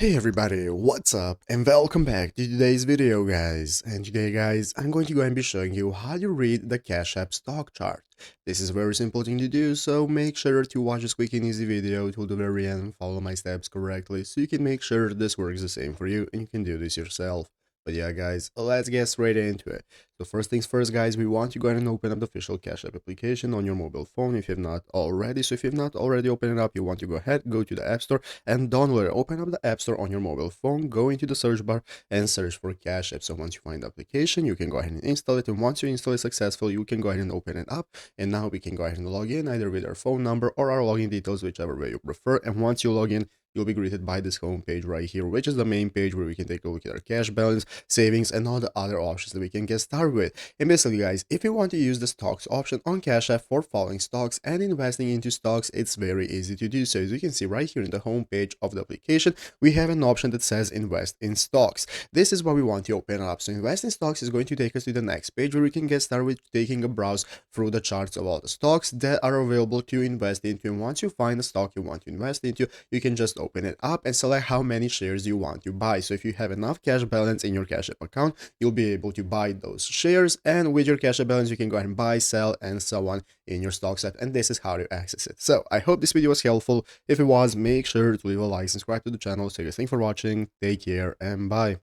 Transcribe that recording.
Hey everybody, what's up and welcome back to today's video guys. And today guys, I'm going to go and be showing you how to read the Cash App stock chart. This is a very simple thing to do, so make sure to watch this quick and easy video till the very end and follow my steps correctly so you can make sure this works the same for you and you can do this yourself. But yeah guys, let's get straight into it. So first things first guys, we want to go ahead and open up the official Cash App application on your mobile phone if you have not already. So if you have not already opened it up, you want to go ahead, go to the App Store and download it. Open up the App Store on your mobile phone, go into the search bar and search for Cash App. So once you find the application, you can go ahead and install it. And once you install it successfully, you can go ahead and open it up. And now we can go ahead and log in either with our phone number or our login details, whichever way you prefer. And once you log in, you'll be greeted by this home page right here, which is the main page where we can take a look at our cash balance, savings, and all the other options that we can get started with. And basically, guys, if you want to use the stocks option on Cash App for following stocks and investing into stocks, it's very easy to do so. As you can see right here in the home page of the application, we have an option that says invest in stocks. This is what we want to open up. So invest in stocks is going to take us to the next page where we can get started with taking a browse through the charts of all the stocks that are available to invest into. And once you find the stock you want to invest into, you can just open it up and select how many shares you want to buy. So if you have enough cash balance in your Cash App account, you'll be able to buy those shares, and with your Cash App balance you can go ahead and buy, sell, and so on in your stocks app. And this is how to access it. So I hope this video was helpful. If it was, make sure to leave a like, subscribe to the channel. So guys, thanks for watching, take care, and bye.